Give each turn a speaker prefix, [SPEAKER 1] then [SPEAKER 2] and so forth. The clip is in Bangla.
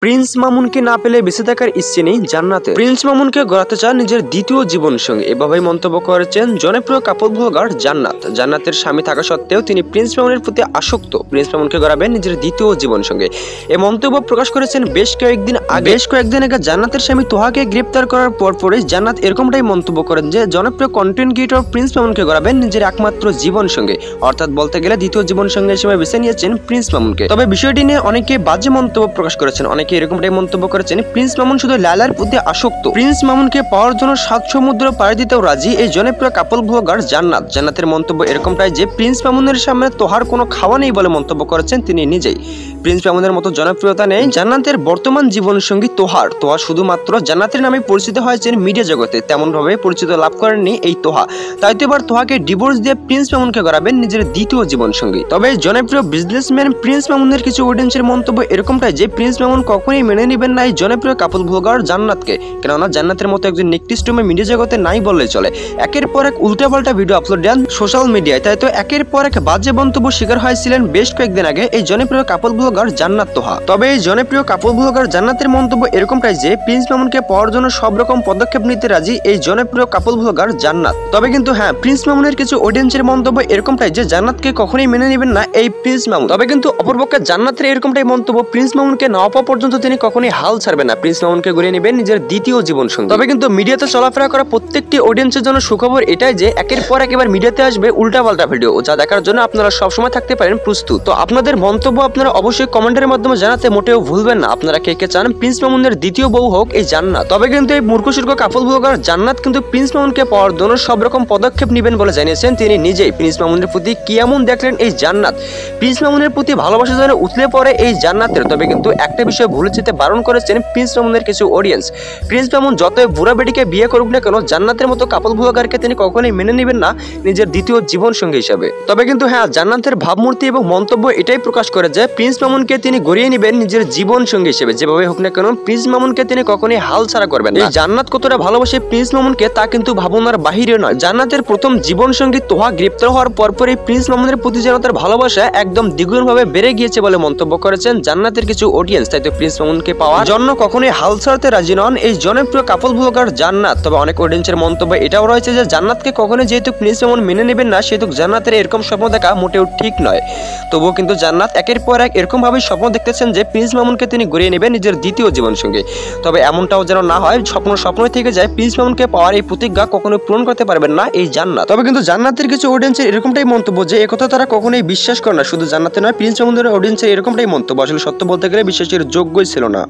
[SPEAKER 1] প্রিন্স মামুনকে না পেলে বেঁচে থাকার ইচ্ছে নেই জান্নাতে। প্রিন্স মামুনকে গড়াতে চান নিজের দ্বিতীয় জীবন সঙ্গী, এভাবেই মন্তব্য করেছেন জনপ্রিয় কাপল ব্লগার জান্নাত। জান্নাতের স্বামী থাকা সত্ত্বেও তিনি প্রিন্স মামুনের প্রতি আসক্ত। প্রিন্স মামুনকে গড়াবেন নিজের দ্বিতীয় জীবন সঙ্গী, এই মন্তব্য প্রকাশ করেছেন বেশ কয়েকদিন আগে জান্নাতের স্বামী তোহাকে গ্রেপ্তার করার পরপরই জান্নাত এরকমটাই মন্তব্য করেন যে জনপ্রিয় কন্টেন্ট ক্রিয়েটর প্রিন্স মামুনকে গড়াবেন নিজের একমাত্র জীবন সঙ্গী, অর্থাৎ বলতে গেলে দ্বিতীয় জীবন সঙ্গী হিসেবে বেছে নিয়েছেন প্রিন্স মামুনকে। তবে বিষয়টি নিয়ে অনেকে বাজে মন্তব্য প্রকাশ করেছেন, অনেকে এরকমটাই মন্তব্য করেছেন প্রিন্স মামুন শুধু লায়লার প্রতি আসক্ত। প্রিন্স মামুনকে পাওয়ার জন্য 7 সমুদ্র পাড়ি দিতেও রাজি এই জনপ্রিয় কাপল ব্লগার জান্নাত। জান্নাতের মন্তব্য এরকমটাই যে প্রিন্স মামুনের সামনে তোহার কোনো খাওয়া নেই বলে মন্তব্য করেছেন তিনি নিজেই। প্রিন্স মামুনের মতো জনপ্রিয়তা নেই জান্নাতের বর্তমান জীবনসঙ্গী তোহার। তোহা শুধুমাত্র জান্নাতের নামে পরিচিত হয়েছেন মিডিয়া জগতে, তেমন ভাবে পরিচিত লাভ করেননি এই তোহা। তাই তো এবার তোহাকে ডিভোর্স দিয়ে প্রিন্স মামুনকে গড়াবেন নিজের দ্বিতীয় জীবনসঙ্গী। তবে জনপ্রিয় বিজনেসম্যান প্রিন্স মামুনের কিছু অডিয়েন্সের মন্তব্য এরকমটাই যে প্রিন্স মামুন কখনোই মেনে নেবেন না এই জনপ্রিয় কাপল ব্লগার জান্নাতকে, কেননা জান্নাতের মতো একজন নিকৃষ্টমে মিডিয়া জগতে নাই বললেই চলে। একের পর এক উল্টাপাল্টা ভিডিও আপলোড দেন সোশ্যাল মিডিয়ায়, তাই তো একের পর এক বাজে মন্তব্য শিকার হয়েছিলেন বেশ কয়েকদিন আগে এই জনপ্রিয় কাপল ব্লগার জান্নাত তোহা। তবে এই জনপ্রিয় কাপল ব্লগার জান্নাতের মন্তব্য এরকমটাই যে প্রিন্স মামুনকে পাওয়ার জন্য সব রকম পদক্ষেপ নিতে রাজি এই জনপ্রিয় কাপল ব্লগার জান্নাত। তবে কিন্তু হ্যাঁ, প্রিন্স মামুনের কিছু অডিয়েন্সের মন্তব্য এরকমটাই যে জান্নাতকে কখনোই মেনে নেবেন না এই প্রিন্স মামুন। তবে কিন্তু অপরপক্ষে জান্নাতের এরকমটাই মন্তব্য প্রিন্স মামুনকে না পাওয়া পর্যন্ত তিনি কখনোই হাল ছাড়বেন না, প্রিন্স মামুনকে গড়িয়ে নেবেন নিজের দ্বিতীয় জীবন সঙ্গী। তবে কিন্তু মিডিয়াতে চলাফেরা করা প্রত্যেকটি অডিয়েন্সের জন্য সুখবর এটাই যে একের পর এক এবার মিডিয়াতে আসবে উল্টাপাল্টা ভিডিও, যা দেখার জন্য আপনারা সবসময় থাকতে পারেন প্রস্তুত। তো আপনাদের মন্তব্য আপনারা অবশ্যই কমেন্টের মাধ্যমে জানাতে মোটেও ভুলবেন না। আপনারা কে কে চান প্রিন্স মামুনের দ্বিতীয় বউ হোক এই জান্নাত। তবে কিন্তু এই মূর্খসূর্খ কাপল ব্লগার জান্নাত কিন্তু প্রিন্স মামুনকে পাওয়ার জন্য সব রকম পদক্ষেপ নেবেন বলে জানিয়েছেন তিনি নিজেই। প্রিন্স মামুনের প্রতি কি এমন দেখলেন এই জান্নাত, প্রিন্স মামুনের প্রতি ভালোবাসা যেন উতলে পড়ে এই জান্নাতের। তবে কিন্তু একটা বিষয় ভুলে যেতে বারণ করেছেন প্রিন্স মামুনের কিছু অডিয়েন্স। প্রিন্স মামুন যতই বুড়া বেটিকে বিয়ে করুক না কেন জান্নাতের মতো কাপল ব্লগারকে তিনি কখনোই মেনে নেবেন না নিজের দ্বিতীয় জীবন সঙ্গী হিসাবে। তবে কিন্তু হ্যাঁ, জান্নাতের ভাবমূর্তি এবং মন্তব্য এটাই প্রকাশ করে যে প্রিন্স মামুনকে তিনি গড়িয়ে নেবেন নিজের জীবন সঙ্গী হিসেবে, যেভাবে হোক না কেন প্রিন্স মামুনকে তিনি কখনোই হাল ছাড়া করবেন না। জান্নাত কতটা ভালোবাসে প্রিন্স মামুনকে তা কিন্তু ভাবনার বাহিরে নয়। জান্নাতের প্রথম জীবন সঙ্গী তোহা গ্রেপ্তার হওয়ার পরপরই প্রিন্স মামুনের প্রতি যেন তার ভালোবাসা একদম দ্বিগুণ ভাবে বেড়ে গিয়েছে বলে মন্তব্য করেছেন জান্নাতের কিছু অডিয়েন্স। তাই তো প্রিন্স মামুনকে পাওয়ার জন্য কখনোই হাল ছাড়তে রাজি নন এই জনপ্রিয় কাপল ব্লগার জান্নাত। তবে অনেক অডিয়েন্সের মন্তব্য এটাও রয়েছে যে জান্নাতকে কখনোই যেহেতু প্রিন্স মামুন মেনে নেবেন না সেহেতু জান্নাতের এরকম স্বপ্ন দেখা মোটেও ঠিক নয়। তবুও কিন্তু জান্নাত একের পর এক এরকম ভাবে স্বপ্ন দেখতেছেন যে প্রিন্স মামুনকে তিনি গড়িয়ে নেবেন নিজের দ্বিতীয় জীবন সঙ্গী। তবে এমনটাও যেন না হয় স্বপ্নই থেকে যায়, প্রিন্স মামুনকে পাওয়ার এই প্রতিজ্ঞা কখনোই পূরণ করতে পারবেন না এই জান্নাত। তবে কিন্তু জান্নাতের কিছু অডিয়েন্সের এরকমটাই মন্তব্য যে একথা তারা কখনোই বিশ্বাস করে না। শুধু জান্নাতে নয়, প্রিন্স মামুনের অডিয়েন্সের এরকমটাই মন্তব্য। আসলে সত্য বলতে গেলে বিশ্বাসের যোগ্যই ছিল না।